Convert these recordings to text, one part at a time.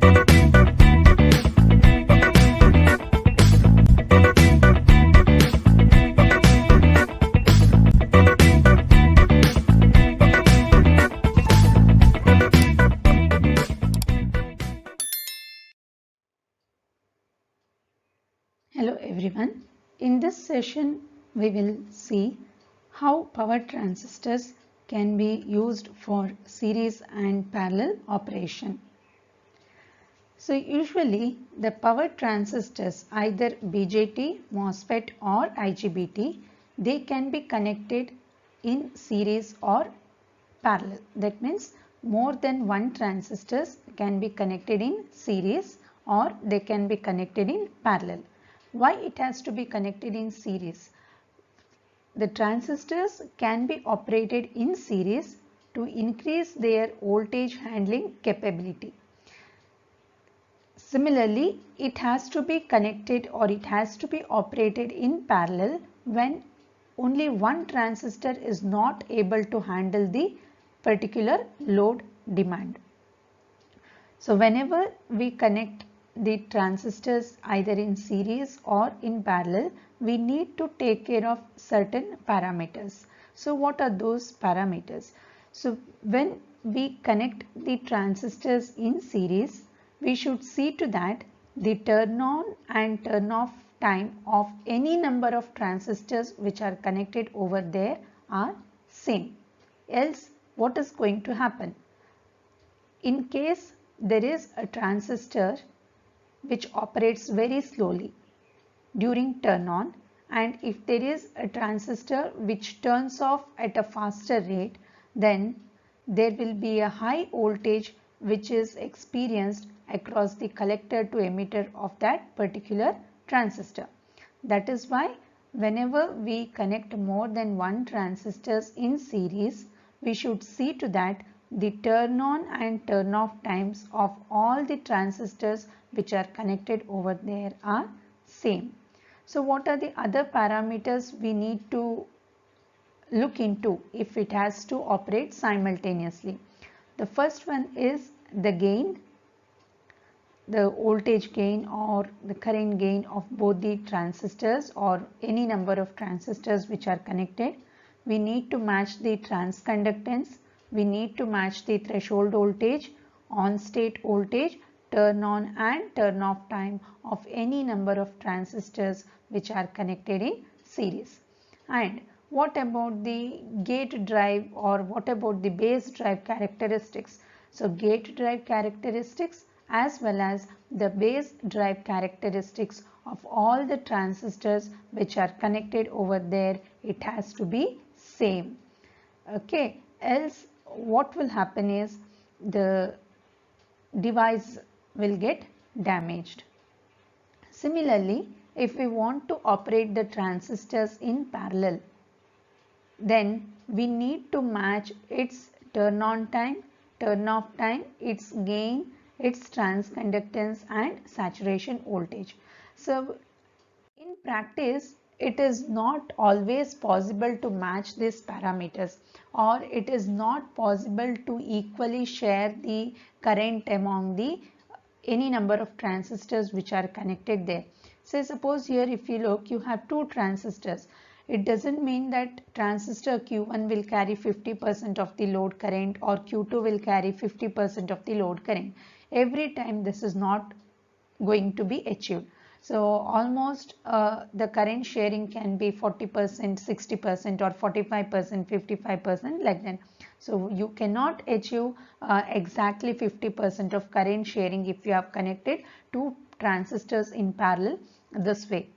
Hello everyone. In this session we will see how power transistors can be used for series and parallel operation. So usually the power transistors, either BJT, MOSFET or IGBT, they can be connected in series or parallel. That means more than one transistors can be connected in series or they can be connected in parallel. Why it has to be connected in series? The transistors can be operated in series to increase their voltage handling capability. Similarly, it has to be connected or it has to be operated in parallel when only one transistor is not able to handle the particular load demand. So whenever we connect the transistors either in series or in parallel, we need to take care of certain parameters. So what are those parameters? So when we connect the transistors in series, we should see to that the turn on and turn off time of any number of transistors which are connected over there are same. Else what is going to happen? In case there is a transistor which operates very slowly during turn on, and if there is a transistor which turns off at a faster rate, then there will be a high voltage which is experienced across the collector to emitter of that particular transistor. That is why whenever we connect more than one transistors in series, we should see to that the turn on and turn off times of all the transistors which are connected over there are same. So what are the other parameters we need to look into if it has to operate simultaneously? The first one is the gain, the voltage gain or the current gain of both the transistors or any number of transistors which are connected. We need to match the transconductance. We need to match the threshold voltage, on state voltage, turn on and turn off time of any number of transistors which are connected in series. And what about the gate drive or what about the base drive characteristics? So gate drive characteristics as well as the base drive characteristics of all the transistors which are connected over there, it has to be same. Okay, else what will happen is the device will get damaged. Similarly, if we want to operate the transistors in parallel, then we need to match its turn on time, turn off time, its gain, its transconductance and saturation voltage. So in practice, it is not always possible to match these parameters, or it is not possible to equally share the current among the any number of transistors which are connected there. Say suppose here if you look, you have two transistors. It doesn't mean that transistor Q1 will carry 50% of the load current or Q2 will carry 50% of the load current. Every time this is not going to be achieved. So almost the current sharing can be 40%, 60% or 45%, 55% like that. So you cannot achieve exactly 50% of current sharing if you have connected two transistors in parallel this way.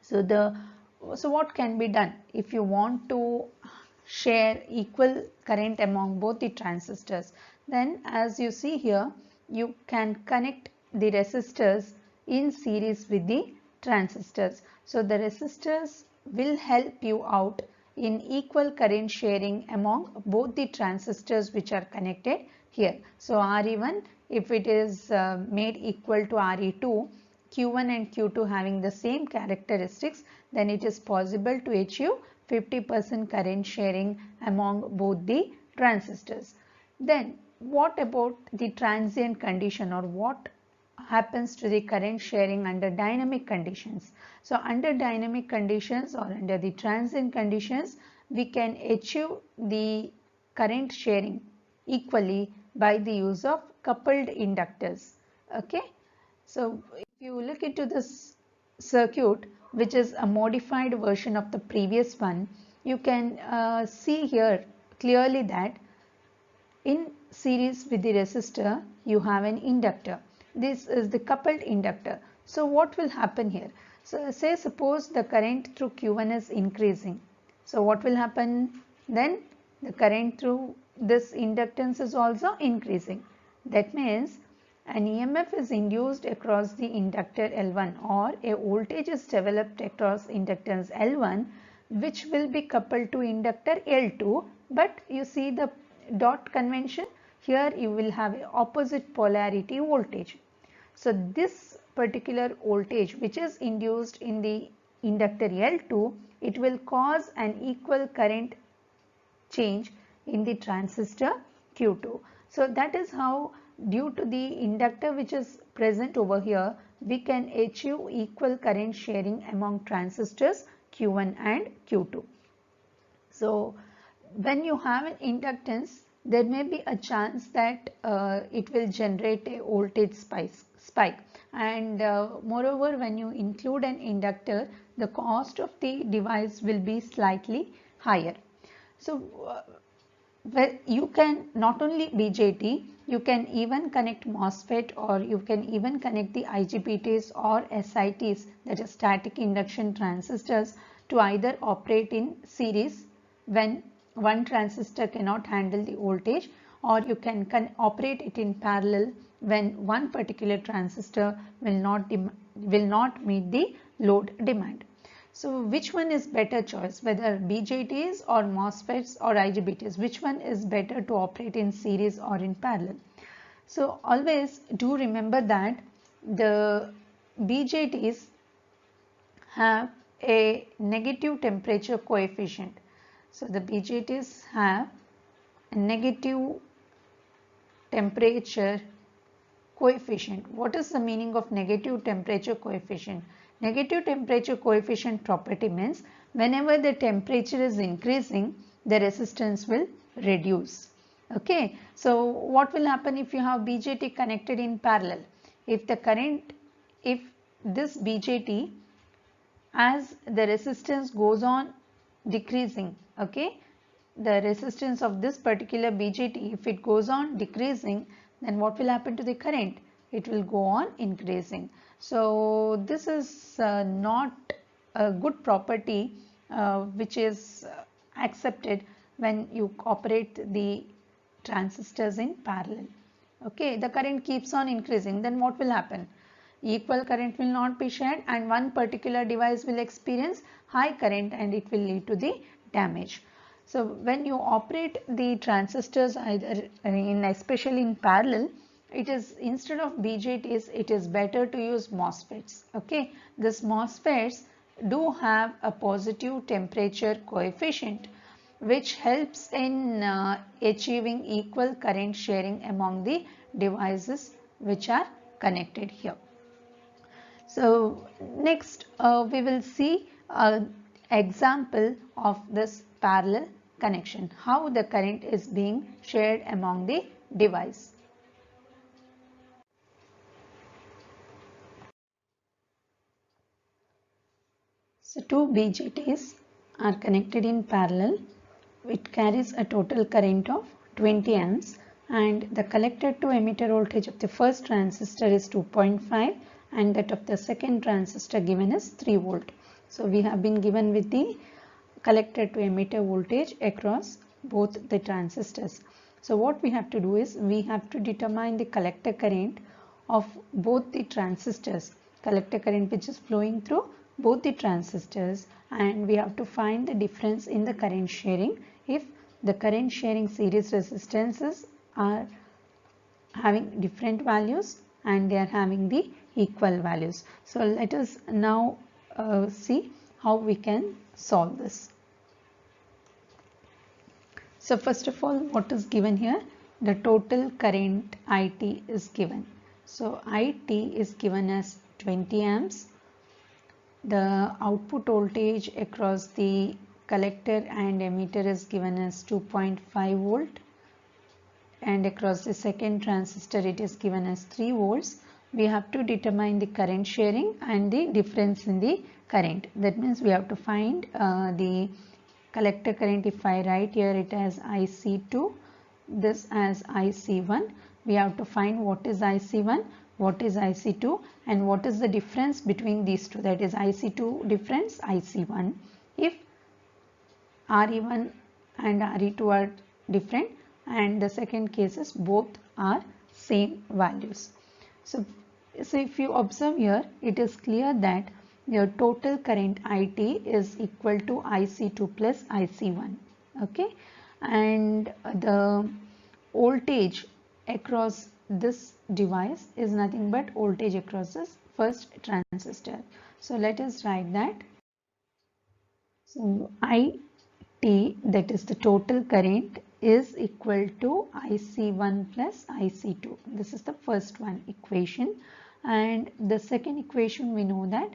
So what can be done if you want to share equal current among both the transistors? Then as you see here, you can connect the resistors in series with the transistors. So the resistors will help you out in equal current sharing among both the transistors which are connected here. So RE1, if it is made equal to RE2, Q1 and Q2 having the same characteristics, then it is possible to achieve 50% current sharing among both the transistors. Then what about the transient condition, or what happens to the current sharing under dynamic conditions? So under dynamic conditions or under the transient conditions, we can achieve the current sharing equally by the use of coupled inductors. Okay, so if you look into this circuit, which is a modified version of the previous one, you can see here clearly that in series with the resistor, you have an inductor. This is the coupled inductor. So what will happen here? So say suppose the current through Q1 is increasing. So what will happen then? The current through this inductance is also increasing. That means an EMF is induced across the inductor L1, or a voltage is developed across inductance L1, which will be coupled to inductor L2. But you see the dot convention here, you will have a opposite polarity voltage. So this particular voltage which is induced in the inductor L2, it will cause an equal current change in the transistor Q2. So that is how, due to the inductor which is present over here, we can achieve equal current sharing among transistors Q1 and Q2. So when you have an inductance, there may be a chance that it will generate a voltage spike, and moreover, when you include an inductor, the cost of the device will be slightly higher. So well, you can not only BJT, you can even connect MOSFET, or you can even connect the IGBTs or SITs, that is static induction transistors, to either operate in series when one transistor cannot handle the voltage, or you can operate it in parallel when one particular transistor will not meet the load demand. So which one is better choice, whether BJTs or MOSFETs or IGBTs, which one is better to operate in series or in parallel? So always do remember that the BJTs have a negative temperature coefficient. So the BJTs have a negative temperature coefficient. What is the meaning of negative temperature coefficient? Negative temperature coefficient property means whenever the temperature is increasing, the resistance will reduce. Okay, so what will happen if you have BJT connected in parallel? If this BJT, as the resistance goes on decreasing, okay, the resistance of this particular BJT, if it goes on decreasing, then what will happen to the current? It will go on increasing. So this is not a good property which is accepted when you operate the transistors in parallel. Okay, the current keeps on increasing, then what will happen? Equal current will not be shared, and one particular device will experience high current, and it will lead to the damage. So when you operate the transistors either especially in parallel, it is, instead of BJTs, it is better to use MOSFETs. Okay, this MOSFETs do have a positive temperature coefficient, which helps in achieving equal current sharing among the devices which are connected here. So next we will see an example of this parallel connection, how the current is being shared among the device. So two BJTs are connected in parallel. It carries a total current of 20 amps, and the collector to emitter voltage of the first transistor is 2.5, and that of the second transistor given is 3 volt. So we have been given with the collector to emitter voltage across both the transistors. So what we have to do is, we have to determine the collector current of both the transistors, collector current which is flowing through both the transistors, and we have to find the difference in the current sharing if the current sharing series resistances are having different values and they are having the equal values. So let us now see how we can solve this. So first of all, what is given here? the total current IT is given. So IT is given as 20 amps. The output voltage across the collector and emitter is given as 2.5 volt, and across the second transistor it is given as 3 volts. We have to determine the current sharing and the difference in the current. That means we have to find the collector current. If I write here it as IC2, this as IC1, we have to find what is IC1, what is IC2, and what is the difference between these two, that is IC2 difference, IC1. If RE1 and RE2 are different, and the second case is both are same values. So if you observe here, it is clear that your total current IT is equal to IC2 plus IC1. Okay, and the voltage across this device is nothing but voltage across this first transistor. So let us write that. So IT, that is the total current, is equal to IC1 plus IC2. This is the first one equation, and the second equation we know that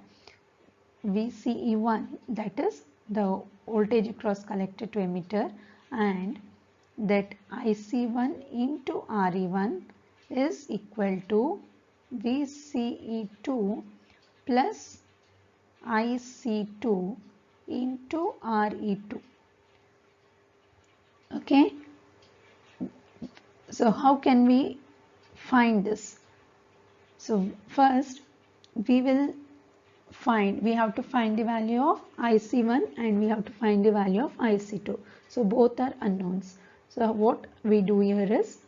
VCE1, that is the voltage across collector to emitter, and that IC1 into RE1 is equal to VCE2 plus IC2 into RE2. Okay, so how can we find this? So first we have to find the value of IC1 and we have to find the value of IC2. So both are unknowns. So what we do here is,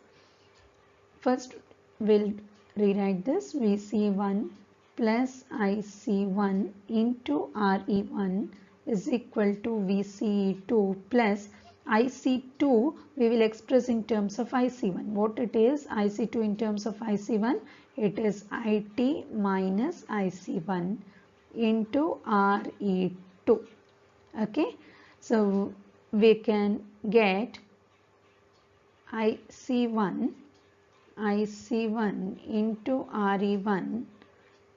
first we'll rewrite this VC1 plus IC1 into RE1 is equal to VCE2 plus IC2 we will express in terms of IC1. What it is? IC2 in terms of IC1, it is IT minus IC1 into RE2. Okay, so we can get IC1 into RE1.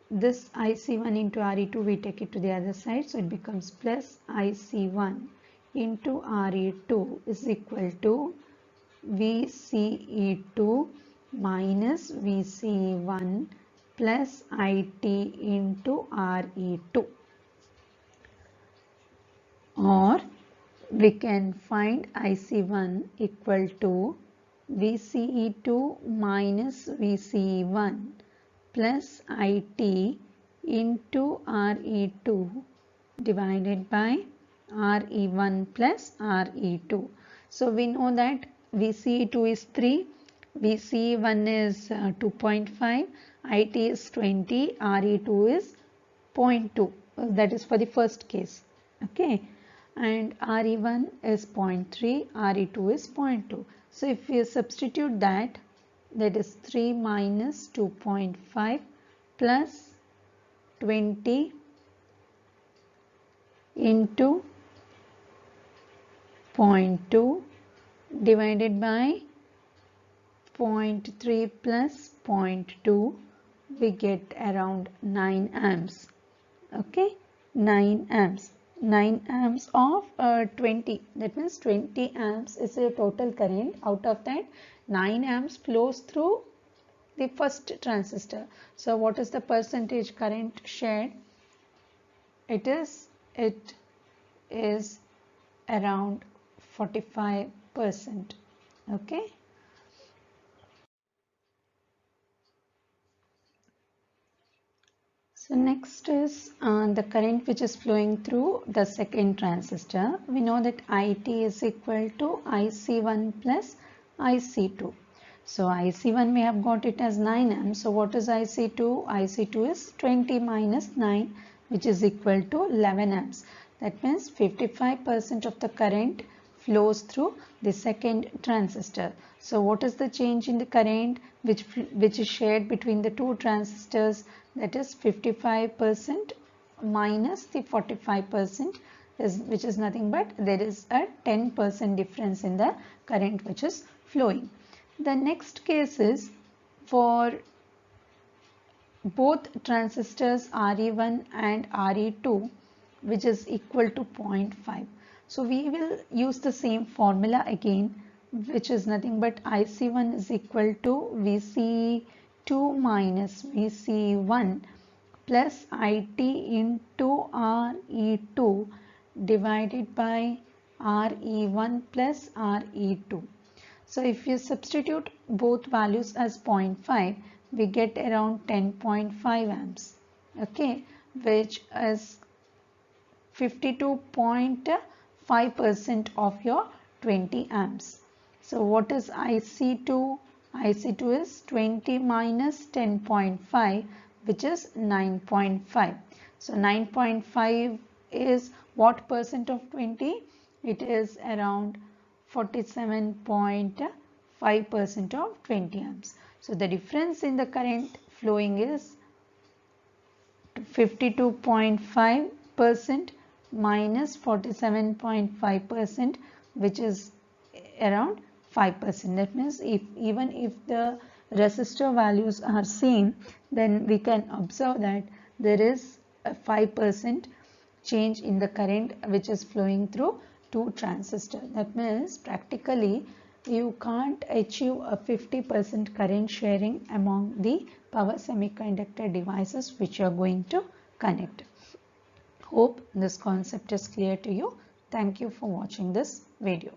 This IC1 into RE2 we take it to the other side, so it becomes plus IC1 into RE2 is equal to VCE2 minus VCE1 plus IT into RE2. Or we can find IC1 equal to VCE2 minus VCE1 plus IT into RE2 divided by RE1 plus RE2. So we know that VCE2 is 3, VCE1 is 2.5, IT is 20, RE2 is 0.2. That is for the first case. Okay, and RE1 is 0.3, RE2 is 0.2. So if we substitute that, that is 3 minus 2.5 plus 20 into 0.2 divided by 0.3 plus 0.2, we get around 9 amps. Okay, 9 amps. 9 amps of 20, that means 20 amps is a total current. Out of that, 9 amps flows through the first transistor. So what is the percentage current shared? It is around 45%. Okay. So next is the current which is flowing through the second transistor. We know that IT is equal to IC1 plus IC2. So IC1 we have got it as 9 amps. So what is IC2? IC2 is 20 minus 9, which is equal to 11 amps. That means 55% of the current flows through the second transistor. So what is the change in the current which is shared between the two transistors? That is 55% minus the 45%, which is nothing but there is a 10% difference in the current which is flowing. The next case is for both transistors Re1 and Re2, which is equal to 0.5. So we will use the same formula again, which is nothing but IC1 is equal to Vc2 minus Vc1 plus IT into Re2 divided by Re1 plus Re2. So if you substitute both values as 0.5, we get around 10.5 amps, okay, which is 52.5% of your 20 amps. So what is IC2? IC2 is 20 minus 10.5, which is 9.5. So 9.5 is what percent of 20? It is around 47.5% of 20 amps. So the difference in the current flowing is 52.5% minus 47.5%, which is around 5%. That means even if the resistor values are same, then we can observe that there is a 5% change in the current which is flowing through two transistors. That means practically you can't achieve a 50% current sharing among the power semiconductor devices which you are going to connect. Hope this concept is clear to you. Thank you for watching this video.